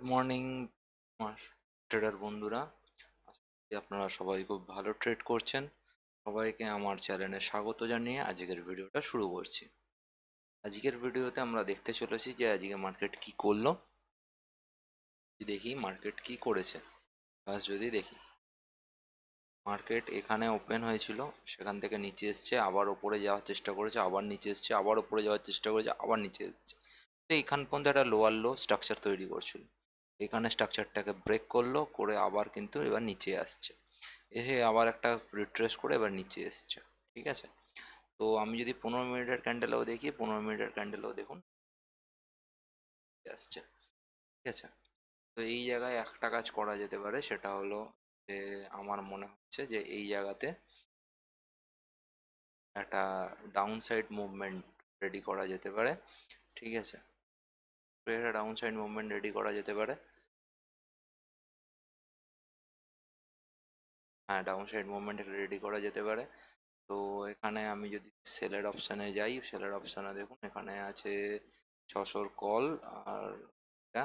Morning আমার tedder বন্ধুরা, আশা করি আপনারা সবাই খুব ভালো ট্রেড করছেন। সবাইকে আমার চ্যানেলে স্বাগত জানিয়ে আজকের ভিডিওটা শুরু করছি। আজকের ভিডিওতে আমরা দেখতে চলেছি যে আজকে মার্কেট কি করলো। দেখি মার্কেট কি করেছে। ফার্স্ট যদি দেখি, মার্কেট এখানে ওপেন হয়েছিল, সেখান থেকে নিচে এসছে, আবার ওপরে যাওয়ার চেষ্টা করেছে, আবার নিচে এসছে, আবার ওপরে যাওয়ার চেষ্টা করেছে, আবার নিচে এসছে। তো এইখান পর্যন্ত একটা লোয়ার লো স্ট্রাকচার তৈরি করছিল। এখানে স্ট্রাকচারটাকে ব্রেক করলো, করে আবার কিন্তু এবার নিচে আসছে, এসে আবার একটা রিট্রেস করে এবার নিচে এসছে। ঠিক আছে, তো আমি যদি 15 মিনিটের ক্যান্ডেলও দেখি, 15 মিনিটের ক্যান্ডেলও দেখুন আসছে। ঠিক আছে, তো এই জায়গায় একটা কাজ করা যেতে পারে, সেটা হলো যে আমার মনে হচ্ছে যে এই জায়গাতে একটা ডাউন সাইড মুভমেন্ট রেডি করা যেতে পারে। ঠিক আছে, তো একটা ডাউন সাইড মুভমেন্ট রেডি করা যেতে পারে। হ্যাঁ, ডাউন সাইড মুভমেন্ট রেডি করা যেতে পারে। তো এখানে আমি যদি সেলের অপশানে যাই, সেলের অপশানে দেখুন এখানে আছে 600 কল। আর এটা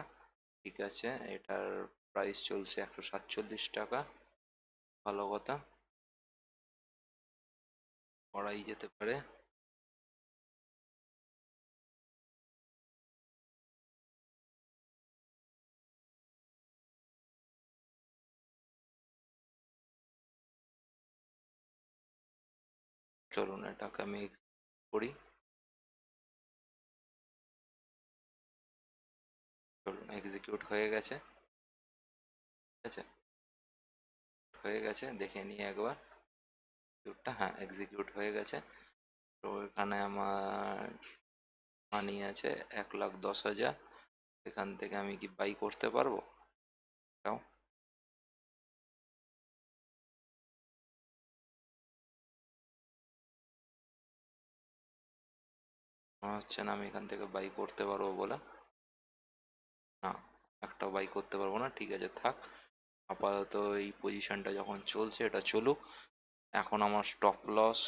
ঠিক আছে, এটার প্রাইস চলছে 147 টাকা। ভালো কথা, করাই যেতে পারে। চলুন এটাকে আমি করি। চলুন, এক্সিকিউট হয়ে গেছে। ঠিক আছে, হয়ে গেছে, দেখে নিই একবার এক্সিকিউটটা। হ্যাঁ, এক্সিকিউট হয়ে গেছে। তো এখানে আমার মানি আছে 1,10,000। এখান থেকে আমি কি বাই করতে পারবো? তাও মনে হচ্ছে না আমি এখান থেকে বাই করতে পারবো বলে। না, একটাও বাই করতে পারবো না। ঠিক আছে, থাক। আপাতত এই পজিশনটা যখন চলছে এটা চলুক। এখন আমার স্টপ লস,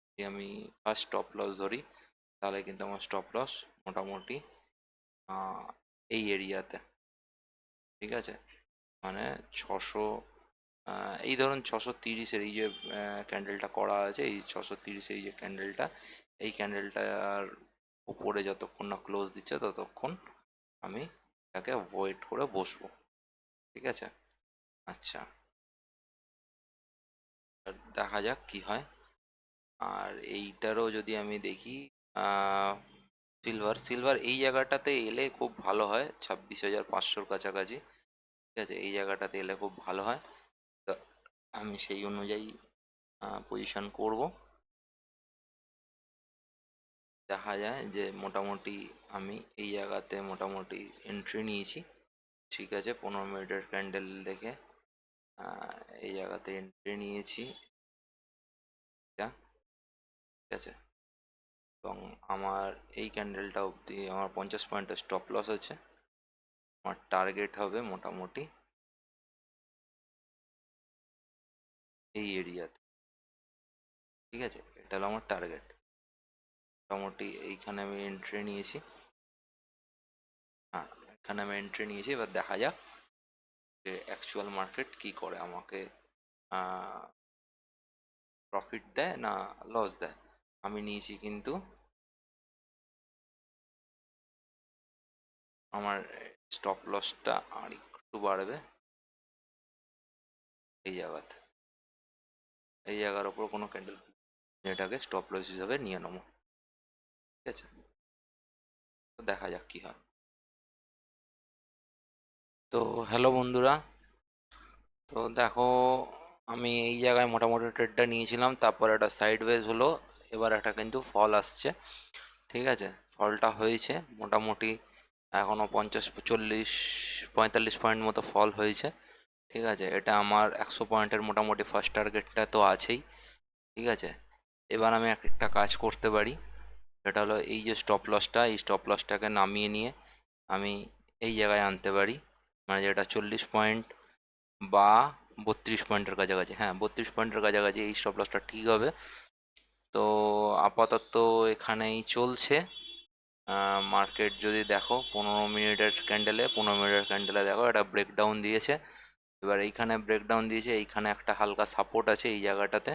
যদি আমি ফার্স্ট স্টপ লস ধরি, তাহলে কিন্তু আমার স্টপ লস মোটামুটি এই এরিয়াতে। ঠিক আছে, মানে 600, এই ধরুন 630-এর এই যে ক্যান্ডেলটা করা আছে, এই 630-এর এই যে ক্যান্ডেলটা, এই ক্যান্ডেলটার উপরে যতক্ষণ না ক্লোজ দিচ্ছে ততক্ষণ আমি এটাকে ওয়েট করে বসবো। ঠিক আছে, আচ্ছা, আর দেখা যাক কি হয়। আর এইটারও যদি আমি দেখি, সিলভার সিলভার এই জায়গাটাতে এলে খুব ভালো হয়, 26,500-র কাছাকাছি। ঠিক আছে, এই জায়গাটাতে এলে খুব ভালো হয়। তো আমি সেই অনুযায়ী পজিশন করব। দেখা যায় যে মোটামুটি আমি এই জায়গাতে মোটামুটি এন্ট্রি নিয়েছি। ঠিক আছে, 15 মিনিটের ক্যান্ডেল দেখে এই জায়গাতে এন্ট্রি নিয়েছি এটা। ঠিক আছে, এবং আমার এই ক্যান্ডেলটা অবধি আমার 50 পয়েন্টের স্টপ লস আছে। আমার টার্গেট হবে মোটামুটি এই এরিয়াতে। ঠিক আছে, এটা হলো আমার টার্গেট। মোটামুটি এইখানে আমি এন্ট্রি নিয়েছি। হ্যাঁ, এখানে আমি এন্ট্রি নিয়েছি, এবার দেখা যাক যে অ্যাকচুয়াল মার্কেট কি করে, আমাকে প্রফিট দেয় না লস দেয়। আমি নিয়েছি কিন্তু আমার স্টপ লসটা আর একটু বাড়বে এই জায়গাতে। এই জায়গার ওপর কোনো ক্যান্ডেল, এটাকে স্টপ লস হিসাবে নিয়ে নেবো। ঠিক আছে, তো দেখা যাক কি হয়। তো হ্যালো বন্ধুরা, তো দেখো, আমি এই জায়গায় মোটামুটি ট্রেডটা নিয়েছিলাম, তারপর একটা সাইড ওয়েজ হলো, এবার একটা কিন্তু ফল আসছে। ঠিক আছে, ফলটা হয়েছে মোটামুটি, এখনও 50, 40, 45 পয়েন্ট মতো ফল হয়েছে। ঠিক আছে, এটা আমার 100 পয়েন্টের মোটামুটি ফার্স্ট টার্গেটটা তো আছেই। ঠিক আছে, এবার আমি একটা কাজ করতে পারি, সেটা হলো এই যে স্টপ লসটা, এই স্টপ লসটাকে নামিয়ে নিয়ে আমি এই জায়গায় আনতে পারি, মানে যেটা 40 পয়েন্ট বা 32 পয়েন্টের কাছাকাছি। হ্যাঁ, 32 পয়েন্টের কাছাকাছি এই স্টপ লসটা ঠিক হবে। তো আপাতত এখানেই চলছে। মার্কেট যদি দেখো 15 মিনিটের ক্যান্ডেলে, 15 মিনিটের ক্যান্ডেলে দেখো একটা ব্রেকডাউন দিয়েছে। এবার এইখানে ব্রেকডাউন দিয়েছে, এইখানে একটা হালকা সাপোর্ট আছে এই জায়গাটাতে,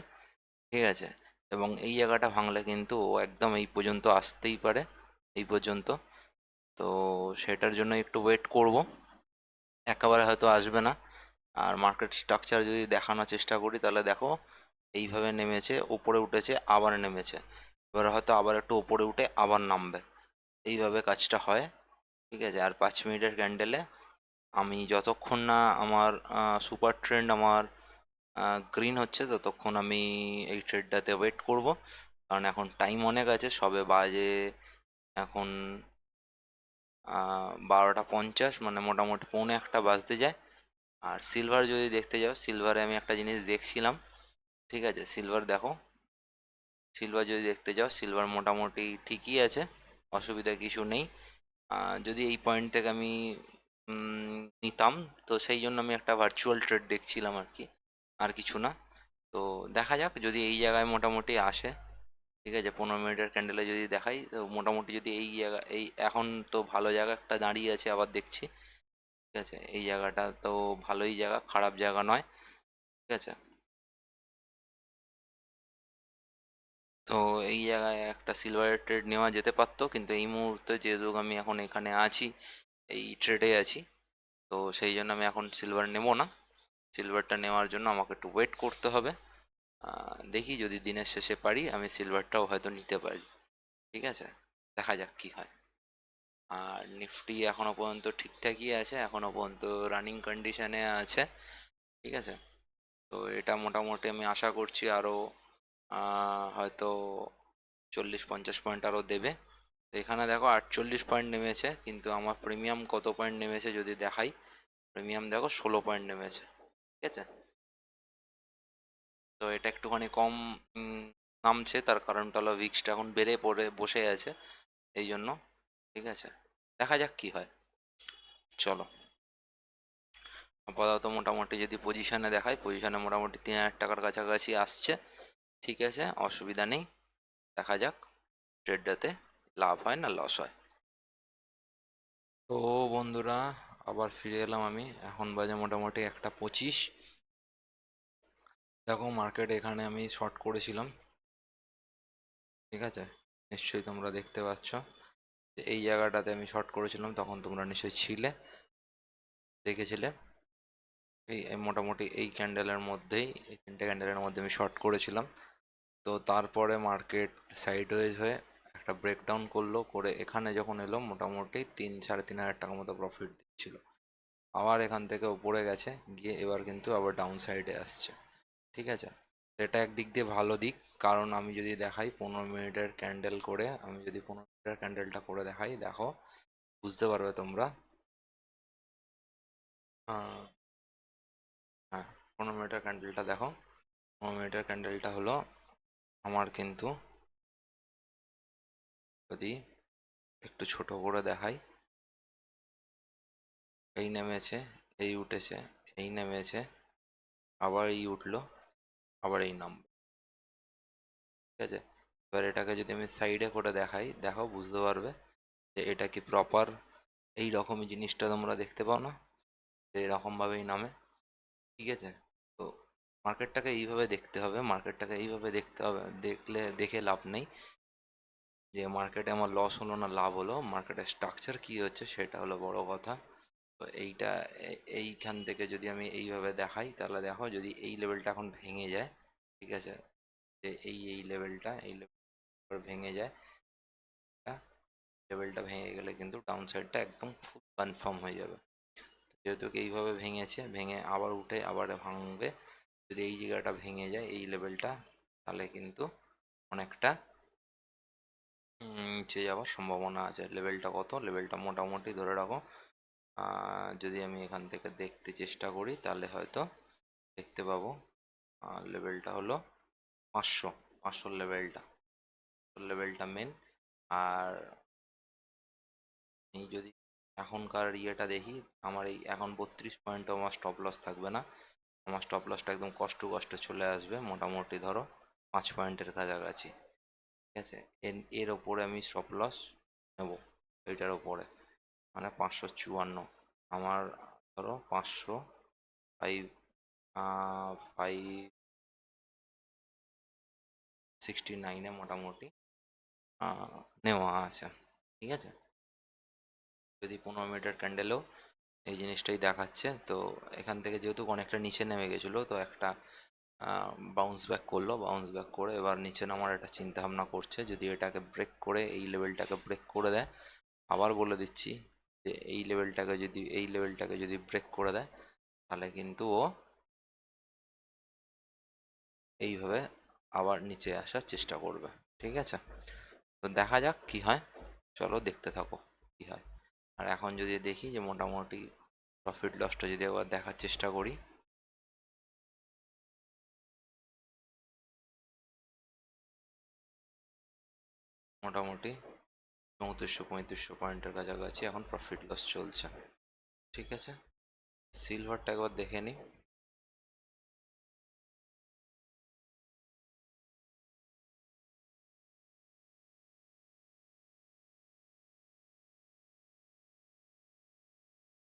ঠিক আছে। এবং এই জায়গাটা ভাঙলে কিন্তু ও একদম এই পর্যন্ত আসতেই পারে, এই পর্যন্ত। তো সেটার জন্য একটু ওয়েট করব, একেবারে হয়তো আসবে না। আর মার্কেট স্ট্রাকচার যদি দেখানোর চেষ্টা করি তাহলে দেখো এইভাবে নেমেছে, উপরে উঠেছে, আবার নেমেছে, এবার হয়তো আবার একটু উপরে উঠে আবার নামবে, এইভাবে কাজটা হয়, ঠিক আছে। আর 5 মিনিটের ক্যান্ডেলে আমি যতক্ষণ না আমার সুপার ট্রেন্ড আমার গ্রিন হচ্ছে ততক্ষণ আমি এই ট্রেডটাতে ওয়েট করব। কারণ এখন টাইম অনেক আছে, সবে বাজে এখন 12টা 50, মানে মোটামুটি পৌনে একটা বাজতে যায়। আর সিলভার যদি দেখতে যাও, সিলভারে আমি একটা জিনিস দেখছিলাম, ঠিক আছে। সিলভার দেখো, সিলভার যদি দেখতে যাও, সিলভার মোটামুটি ঠিকই আছে, অসুবিধা কিছু নেই। যদি এই পয়েন্ট থেকে আমি নিতাম, তো সেই জন্য আমি একটা ভার্চুয়াল ট্রেড দেখছিলাম আর কি, আর কিছু না। তো দেখা যাক যদি এই জায়গায় মোটামুটি আসে, ঠিক আছে। 15 মিনিটের ক্যান্ডেলে যদি দেখাই, তো মোটামুটি যদি এই জায়গা, এই এখন তো ভালো জায়গা একটা দাঁড়িয়ে আছে আবার দেখছি, ঠিক আছে। এই জায়গাটা তো ভালোই জায়গা, খারাপ জায়গা নয়, ঠিক আছে। তো এই জায়গায় একটা সিলভারের ট্রেড নেওয়া যেতে পারতো, কিন্তু এই মুহূর্তে যেহেতু আমি এখন এখানে আছি, এই ট্রেডে আছি, তো সেই জন্য আমি এখন সিলভার নেবো না। সিলভারটা নেওয়ার জন্য আমাকে একটু ওয়েট করতে হবে। দেখি যদি দিনের শেষে পারি আমি সিলভারটাও হয়তো নিতে পারি, ঠিক আছে। দেখা যাক কি হয়। আর নিফটি এখনো পর্যন্ত ঠিকঠাকই আছে, এখনো পর্যন্ত রানিং কন্ডিশনে আছে, ঠিক আছে। তো এটা মোটামুটি আমি আশা করছি আরও হয়তো 40-50 পয়েন্ট আরও দেবে। তো এখানে দেখো 48 পয়েন্ট নেমেছে, কিন্তু আমার প্রিমিয়াম কত পয়েন্ট নেমেছে যদি দেখাই, প্রিমিয়াম দেখো 16 পয়েন্ট নেমেছে, ঠিক আছে। তো এটা একটুখানি কম নামছে, তার কারণটা হলো ভিক্সটা এখন বেড়ে পড়ে বসে আছে, এই জন্য, ঠিক আছে। দেখা যাক কি হয়, চলো। আপাতত মোটামুটি যদি পজিশনে দেখায়, পজিশনে মোটামুটি 3000 টাকার কাছাকাছি আসছে, ঠিক আছে, অসুবিধা নেই। দেখা যাক ট্রেডটাতে লাভ হয় না লস হয়। তো বন্ধুরা, আবার ফিরে এলাম আমি, এখন বাজে মোটামুটি 1টা 25। দেখো মার্কেট এখানে আমি শর্ট করেছিলাম, ঠিক আছে, নিশ্চয়ই তোমরা দেখতে পাচ্ছ যে এই জায়গাটাতে আমি শর্ট করেছিলাম, তখন তোমরা নিশ্চয়ই ছিলে, দেখেছিলে। এই মোটামুটি এই ক্যান্ডেলের মধ্যেই, এই 3টে ক্যান্ডেলের মধ্যে আমি শর্ট করেছিলাম। তো তারপরে মার্কেট সাইডওয়েজ হয়ে একটা ব্রেকডাউন করলো, করে এখানে যখন এলো মোটামুটি 3-3.5 হাজার টাকা মতো প্রফিট দিচ্ছিল। আবার এখান থেকে উপরে গেছে, গিয়ে এবার কিন্তু আবার ডাউন সাইডে আসছে, ঠিক আছে। এটা একদিক দিয়ে ভালো দিক, কারণ আমি যদি দেখাই 15 মিনিটের ক্যান্ডেল করে, আমি যদি 15 মিনিটের ক্যান্ডেলটা করে দেখাই, দেখো বুঝতে পারবে তোমরা। হ্যাঁ, 15 মিনিটের ক্যান্ডেলটা দেখো, 15 মিনিটের ক্যান্ডেলটা হলো আমার কিন্তু, যদি একটু ছোট করে দেখাই, এই নেমেছে, এই উঠেছে, এই নেমেছে, আবার এই উঠলো, আবার এই নামবে, ঠিক আছে। এবার এটাকে যদি আমি সাইডে করে দেখাই, দেখো বুঝতে পারবে যে এটা কি প্রপার এই রকমই জিনিসটা তোমরা দেখতে পাও না, যে এরকমভাবেই নামে, ঠিক আছে। তো মার্কেটটাকে এইভাবে দেখতে হবে, মার্কেটটাকে এইভাবে দেখতে হবে, দেখে লাভ নেই যে মার্কেটে আমার লস হলো না লাভ হলো, মার্কেটের স্ট্রাকচার কী হচ্ছে সেটা হলো বড় কথা। তো এইটা এইখান থেকে যদি আমি এইভাবে দেখাই, তাহলে দেখো যদি এই লেভেলটা এখন ভেঙে যায়, ঠিক আছে, যে এই লেভেলটা, এই লেভেল ভেঙে যায়, লেভেলটা ভেঙে গেলে কিন্তু ডাউন সাইডটা একদম ফুল কনফার্ম হয়ে যাবে। যেহেতু এইভাবে ভেঙেছে, ভেঙে আবার উঠে আবার ভাঙবে, যদি এই জায়গাটা ভেঙে যায় এই লেভেলটা, তাহলে কিন্তু অনেকটা নিচে যাওয়ার সম্ভাবনা আছে। লেভেলটা কত, লেভেলটা মোটামুটি ধরে রাখো, যদি আমি এখান থেকে দেখতে চেষ্টা করি তাহলে হয়তো দেখতে পাবো, লেভেলটা হলো 500, 500 লেভেলটা, লেভেলটা মেন। আর এই যদি এখনকার ইয়েটা দেখি, আমার এই এখন 32 পয়েন্টও আমার স্টপ লস থাকবে না, আমার স্টপ লসটা একদম কষ্টে চলে আসবে, মোটামুটি ধরো 5 পয়েন্টের কাছাকাছি, ঠিক আছে। এর ওপরে আমি স্টপ লস নেব এইটার ওপরে, মানে 554। আমার ধরো 500 569-এ মোটামুটি নেওয়া আছে। ঠিক আছে, যদি 15 মিনিটের ক্যান্ডেলেও এই জিনিসটাই দেখাচ্ছে, তো এখান থেকে যেহেতু অনেকটা নিচে নেমে গেছিলো, তো একটা বাউন্স ব্যাক করলো, বাউন্স ব্যাক করে এবার নিচে নামার একটা চিন্তা ভাবনা করছে। যদি এটাকে ব্রেক করে এই লেভেলটাকে ব্রেক করে দেয়, আবার বলে দিচ্ছি যে এই লেভেলটাকে যদি ব্রেক করে দেয়, তাহলে কিন্তু ও এইভাবে আবার নিচে আসার চেষ্টা করবে। ঠিক আছে, তো দেখা যাক কি হয়, চলো দেখতে থাকো কি হয়। আর এখন যদি দেখি যে মোটামুটি প্রফিট লসটা যদি একবার দেখার চেষ্টা করি, মোটামুটি 3400-3500 পয়েন্টের কাছাকাছি এখন প্রফিট লস চলছে। ঠিক আছে, সিলভারটা একবার দেখে নিই।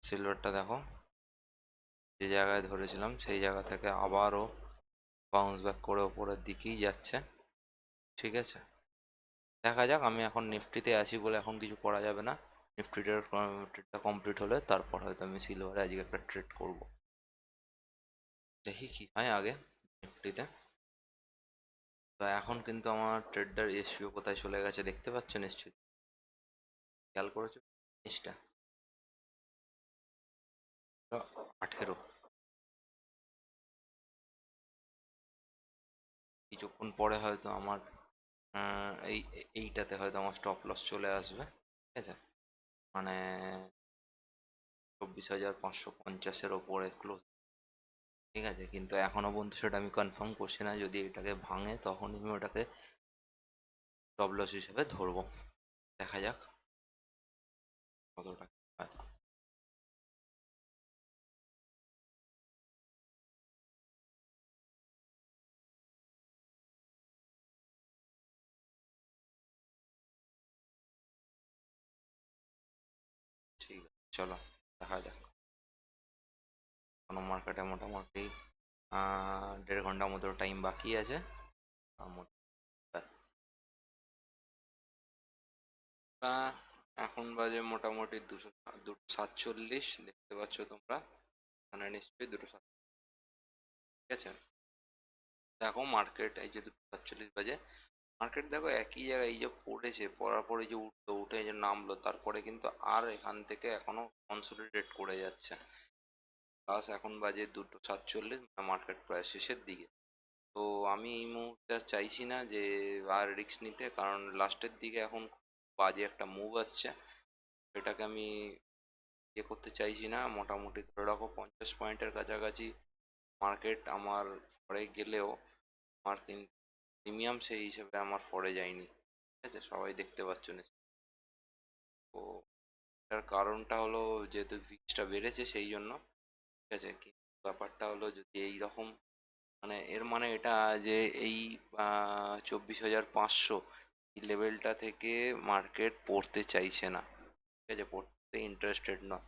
সিলভারটা দেখো, যে জায়গায় ধরেছিলাম সেই জায়গা থেকে আবারও বাউন্স ব্যাক করে ওপরের দিকেই যাচ্ছে। ঠিক আছে, দেখা যাক। আমি এখন নিফটিতে আছি বলে এখন কিছু করা যাবে না। ট্রেডটা কমপ্লিট হলে তারপর হয়তো আমি সিলভারে আজকে একটা ট্রেড করব। দেখি কি হয় আগে নিফটিতে। তো এখন কিন্তু আমার ট্রেডার এসপিও কোথায় চলে গেছে দেখতে পাচ্ছ নিশ্চয়ই, খেয়াল করেছো জিনিসটা? 18। কিছুক্ষণ পরে হয়তো আমার এইটাতে হয়তো আমার স্টপ লস চলে আসবে। ঠিক আছে, মানে 24,550-এর ওপরে ক্লোজ। ঠিক আছে, কিন্তু এখনো পর্যন্ত সেটা আমি কনফার্ম করছি না। যদি এটাকে ভাঙে তখনই আমি ওটাকে স্টপ লস হিসেবে ধরবো। দেখা যাক কতটা হয়। ঠিক আছে, চলো দেখা যাক। কোনো মার্কেটে মোটামুটি 1.5 ঘন্টার মতো টাইম বাকি আছে। তার মধ্যে এখন বাজে মোটামুটি 2:47 দেখতে পাচ্ছ তোমরা, মানে নিশ্চয়ই 2:47। ঠিক আছে, দেখো মার্কেট এই যে 2:47 বাজে, মার্কেট দেখো একই জায়গায় এই যে পড়েছে, পড়ার পরে যে উঠলো, উঠে এই যে নামলো, তারপরে কিন্তু আর এখান থেকে এখনো কনসোলিডেট করে যাচ্ছে। প্লাস এখন বাজে 2:47, মার্কেট প্রায় শেষের দিকে। তো আমি এই মুহূর্তে আর চাইছি না যে আর রিস্ক নিতে, কারণ লাস্টের দিকে এখন বাজে একটা মুভ আসছে। এটাকে আমি ইয়ে করতে চাইছি না। মোটামুটি ধরে রাখো 50 পয়েন্টের কাছাকাছি মার্কেট আমার পরে গেলেও আমার কিন্তু প্রিমিয়াম সেই হিসেবে আমার ফরে যায়নি। ঠিক আছে, সবাই দেখতে পাচ্ছ নিশ্চয়ই। তো এটার কারণটা হলো যেহেতু ভিক্সটা বেড়েছে সেই জন্য। ঠিক আছে, কিন্তু ব্যাপারটা হলো যদি এই রকম, মানে এর মানে এটা যে এই 24,500 এই লেভেলটা থেকে মার্কেট পড়তে চাইছে না। ঠিক আছে, পড়তে ইন্টারেস্টেড নয়,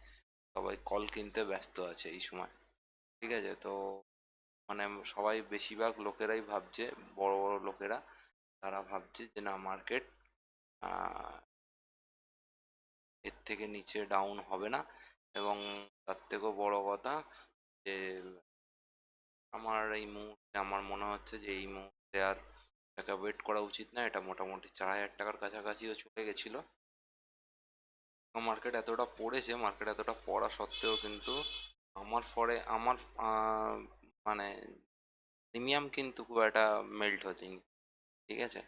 সবাই কল কিনতে ব্যস্ত আছে এই সময়। ঠিক আছে, তো মানে সবাই বেশিরভাগ লোকেরাই ভাবছে, বড় বড় লোকেরা, তারা ভাবছে যে না মার্কেট এর থেকে নিচে ডাউন হবে না। এবং তার থেকেও বড় কথা যে আমার মনে হচ্ছে যে এই মুহূর্তে আর টাকা ওয়েট করা উচিত না। এটা মোটামুটি 4,000 টাকার কাছাকাছিও চলে গেছিলো। মার্কেট এতটা পড়েছে, মার্কেট এতটা পড়া সত্ত্বেও কিন্তু আমার মানে প্রিমিয়াম কিন্তু খুব একটা মেল্ট হয়নি। ঠিক আছে,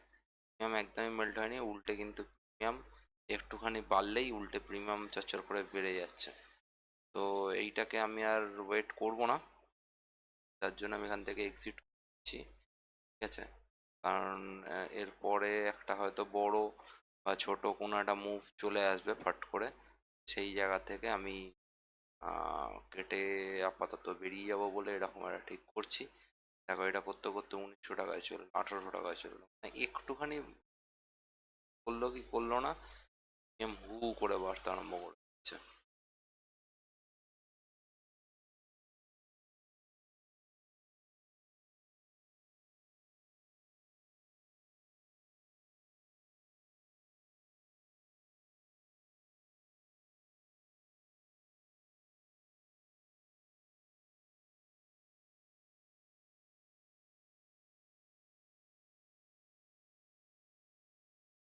প্রিমিয়াম একদমই মেল্ট হয়নি, উল্টে কিন্তু প্রিমিয়াম একটুখানি বাড়লেই উল্টে প্রিমিয়াম চচ্চর করে বেড়ে যাচ্ছে। তো এইটাকে আমি আর ওয়েট করব না, তার জন্য আমি এখান থেকে এক্সিট করছি। ঠিক আছে, কারণ এরপরে একটা হয়তো বড় বা ছোট কোনো একটা মুভ চলে আসবে ফট করে, সেই জায়গা থেকে আমি কেটে আপাতত বেরিয়ে যাব বলে এরকম একটা ঠিক করছি। দেখো এটা করতে করতে 1900 টাকায় চললো, 1800 টাকায় চললো, মানে একটুখানি করলো কি করলো না, প্রিমিয়াম হু হু করে বাড়তে আরম্ভ করে দিচ্ছে।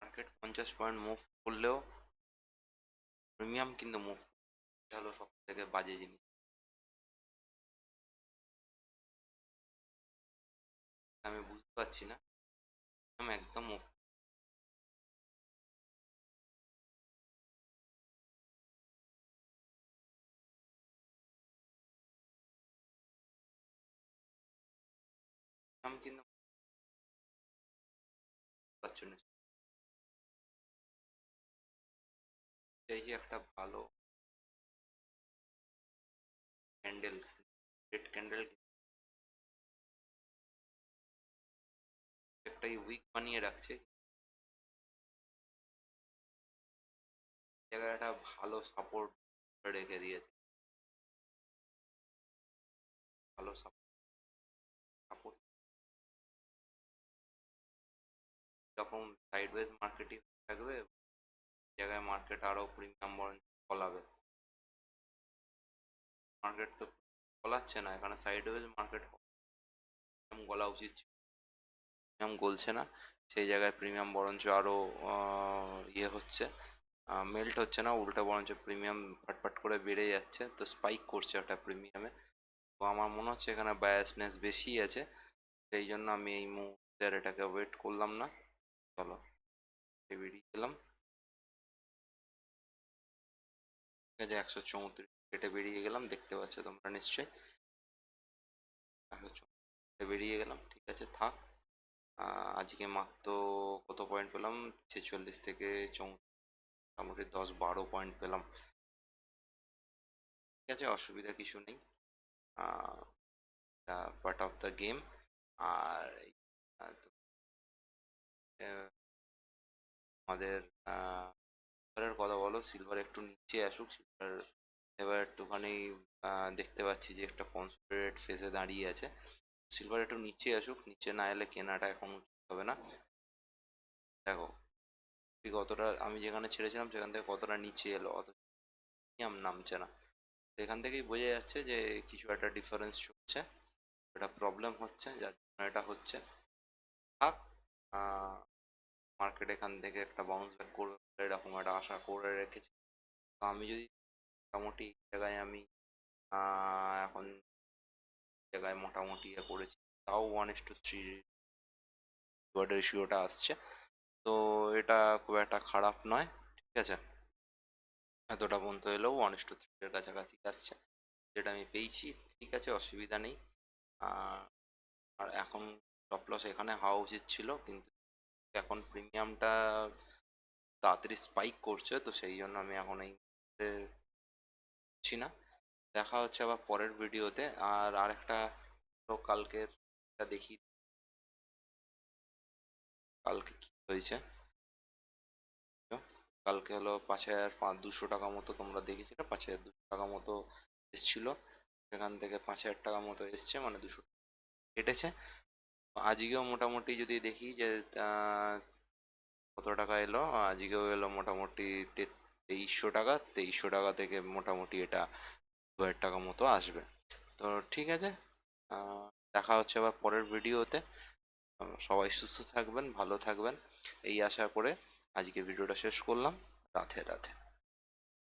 মার্কেট 50 পয়েন্ট মুভ করলেও প্রিমিয়াম কিন্তু মুভ, এটা হলো সব থেকে বাজে জিনিস। আমি বুঝতে পারছি না আমি একদম মুভ। আমি কিন্তু পাচ্ছি না, এই যে একটা ভালো ক্যান্ডেল, রেড ক্যান্ডেল, একটাই উইক বানিয়ে রাখছে, জায়গায় একটা ভালো সাপোর্ট রেখে দিয়েছে, ভালো সাপোর্ট। যখন সাইডওয়েজ মার্কেটিং থাকবে জায়গায় মার্কেট আরো প্রিমিয়াম বরঞ্চ ফলাবে। মার্কেট তো ফলাচ্ছে না, এখানে সাইডওয়েজ মার্কেট গলা উচিত ছিল, প্রিমিয়াম গলছে না, সেই জায়গায় প্রিমিয়াম বরঞ্চ আরো ইয়ে হচ্ছে, মেল্ট হচ্ছে না, উল্টো বরঞ্চ প্রিমিয়াম ফাটফাট করে বেড়ে যাচ্ছে, তো স্পাইক করছে একটা প্রিমিয়ামে। তো আমার মনে হচ্ছে এখানে বায়াসনেস বেশি আছে, সেই জন্য আমি এই মুহূর্তে আর এটাকে ওয়েট করলাম না। চলো বেরিয়ে গেলাম, ঠিক আছে, 134 কেটে বেরিয়ে গেলাম, দেখতে পাচ্ছ তোমরা নিশ্চয়ই, 134 বেরিয়ে গেলাম, ঠিক আছে থাক। আজকে মাত্র কত পয়েন্ট পেলাম, 46 থেকে 34, মোটামুটি 10-12 পয়েন্ট পেলাম, ঠিক আছে, অসুবিধা কিছু নেই, পার্ট অফ দ্য গেম। আর আমাদের সিলভারের কথা বলো, সিলভার একটু নিচে আসুক, সিলভার এবার একটুখানি দেখতে পাচ্ছি যে একটা কনসোলিডেট ফেজে দাঁড়িয়ে আছে, সিলভার একটু নিচে আসুক, নিচে না এলে কেনাটা এখন উচিত হবে না। দেখো ঠিক অতটা আমি যেখানে ছেড়েছিলাম সেখান থেকে কতটা নিচে এলো, অত প্রিমিয়াম নামছে না, এখান থেকেই বোঝা যাচ্ছে যে কিছু একটা ডিফারেন্স চলছে, একটা প্রবলেম হচ্ছে, যার জন্য এটা হচ্ছে। থাক, মার্কেট এখান থেকে একটা বাউন্স ব্যাক করবে এরকম একটা আশা করে রেখেছি। তো আমি যদি মোটামুটি এই জায়গায় আমি এখন জায়গায় মোটামুটি ইয়ে করেছি, তাও 1:3 রিওয়ার্ড রেশিওটা আসছে, তো এটা খুব একটা খারাপ নয়, ঠিক আছে, এতটা পর্যন্ত এলেও 1:3 এর কাছাকাছি আসছে, যেটা আমি পেয়েছি, ঠিক আছে, অসুবিধা নেই। আর এখন স্টপ লস এখানে হওয়া উচিত ছিল, কিন্তু এখন প্রিমিয়ামটা তাড়াতাড়ি স্পাইক করছে, তো সেই জন্য আমি এখন এই মুহূর্তে ছি না। দেখা হচ্ছে আবার পরের ভিডিওতে। আর আরেকটা তো কালকের দেখি কালকে কি হয়েছে। তো কালকে হলো 5,200 টাকা মতো তোমরা দেখেছিলে, 5,200 টাকা মতো এসছিল, সেখান থেকে 5,000 টাকা মতো এসছে, মানে 200 কেটেছে। আজকেও মোটামুটি যদি দেখি যে কত টাকা এলো, আজকেও এলো মোটামুটি 2,300 টাকা, 2,300 টাকা থেকে মোটামুটি এটা 2,000 টাকা মতো আসবে। তো ঠিক আছে, দেখা হচ্ছে আবার পরের ভিডিওতে। সবাই সুস্থ থাকবেন, ভালো থাকবেন, এই আশা করে আজকে ভিডিওটা শেষ করলাম। রাধে রাধে।